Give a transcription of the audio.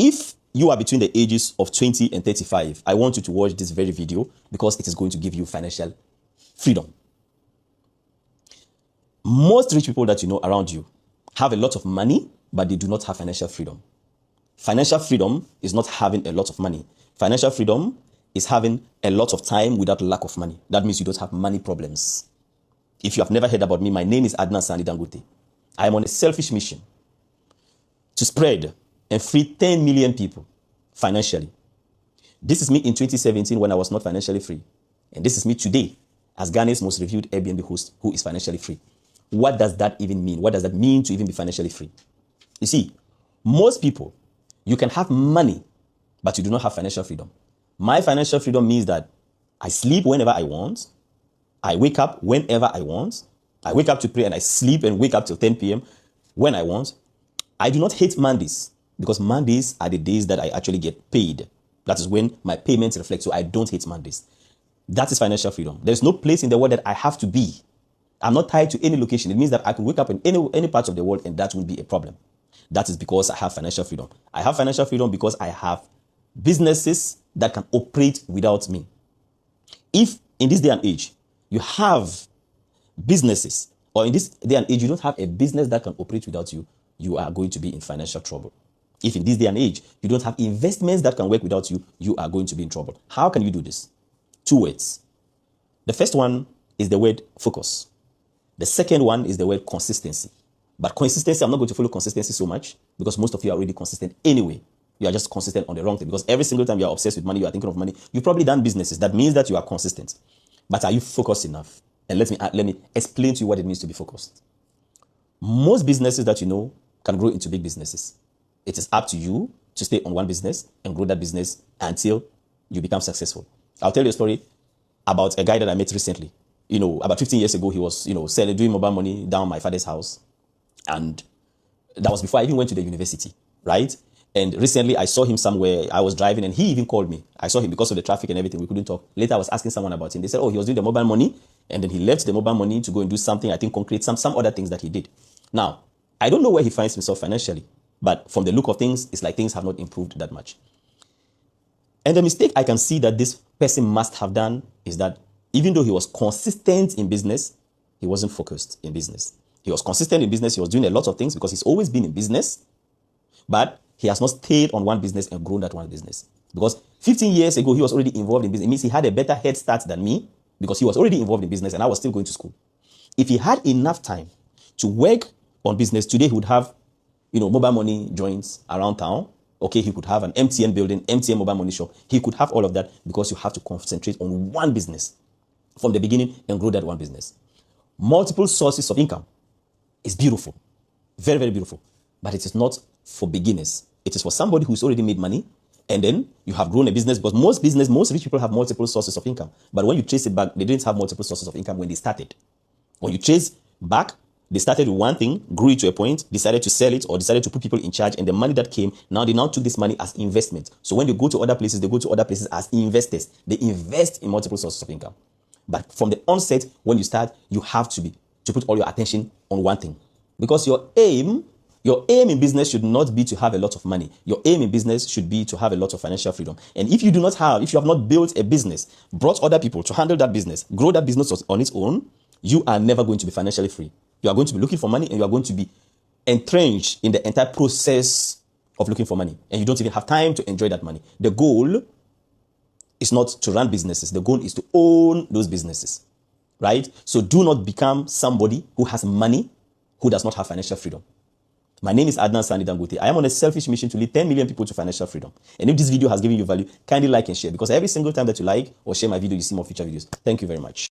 If you are between the ages of 20 and 35, I want you to watch this very video because it is going to give you financial freedom. Most rich people that you know around you have a lot of money, but they do not have financial freedom. Financial freedom is not having a lot of money. Financial freedom is having a lot of time without lack of money. That means you don't have money problems. If you have never heard about me, my name is Adnan Sani Dangote. I am on a selfish mission to spread and free 10 million people financially. This is me in 2017 when I was not financially free. And this is me today as Ghana's most reviewed Airbnb host who is financially free. What does that even mean? What does that mean to even be financially free? You see, most people, you can have money, but you do not have financial freedom. My financial freedom means that I sleep whenever I want. I wake up whenever I want. I wake up to pray and I sleep and wake up till 10 p.m. when I want. I do not hate Mondays because Mondays are the days that I actually get paid. That is when my payments reflect. So I don't hate Mondays. That is financial freedom. There's no place in the world that I have to be. I'm not tied to any location. It means that I can wake up in any part of the world and that won't be a problem. That is because I have financial freedom. I have financial freedom because I have businesses that can operate without me. If in this day and age, you have businesses, or in this day and age, you don't have a business that can operate without you, you are going to be in financial trouble. If in this day and age, you don't have investments that can work without you, you are going to be in trouble. How can you do this? 2 words. The first one is the word focus. The second one is the word consistency. But consistency, I'm not going to follow consistency so much because most of you are already consistent anyway. You are just consistent on the wrong thing because every single time you are obsessed with money, you are thinking of money. You've probably done businesses. That means that you are consistent. But are you focused enough? And let me explain to you what it means to be focused. Most businesses that you know can grow into big businesses. It is up to you to stay on one business and grow that business until you become successful. I'll tell you a story about a guy that I met recently. About 15 years ago, he was, doing mobile money down my father's house. And that was before I even went to the university, right? And recently I saw him somewhere. I was driving and he even called me. I saw him because of the traffic and everything. We couldn't talk. Later I was asking someone about him. They said, oh, he was doing the mobile money. And then he left the mobile money to go and do something, I think concrete, some other things that he did. Now, I don't know where he finds himself financially, but from the look of things, it's like things have not improved that much. And the mistake I can see that this person must have done is that even though he was consistent in business, he wasn't focused in business. He was consistent in business. He was doing a lot of things because he's always been in business, but he has not stayed on one business and grown that one business. Because 15 years ago, he was already involved in business. It means he had a better head start than me because he was already involved in business and I was still going to school. If he had enough time to work on business, today he would have, mobile money joints around town. Okay, he could have an MTN building, MTN mobile money shop. He could have all of that because you have to concentrate on one business from the beginning and grow that one business. Multiple sources of income is beautiful. Very, very beautiful. But it is not for beginners. It is for somebody who's already made money and then you have grown a business because most rich people have multiple sources of income. But when you trace it back, they didn't have multiple sources of income when they started. When you trace back, they started with one thing, grew it to a point, decided to sell it or decided to put people in charge. And the money that came, they now took this money as investment. So when they go to other places, they go to other places as investors. They invest in multiple sources of income. But from the onset, when you start, you have to put all your attention on one thing. Because your aim in business should not be to have a lot of money. Your aim in business should be to have a lot of financial freedom. And if you have not built a business, brought other people to handle that business, grow that business on its own, you are never going to be financially free. You are going to be looking for money and you are going to be entrenched in the entire process of looking for money. And you don't even have time to enjoy that money. The goal is not to run businesses. The goal is to own those businesses, right? So do not become somebody who has money, who does not have financial freedom. My name is Adnan Sani Dangote. I am on a selfish mission to lead 10 million people to financial freedom. And if this video has given you value, kindly like and share because every single time that you like or share my video, you see more future videos. Thank you very much.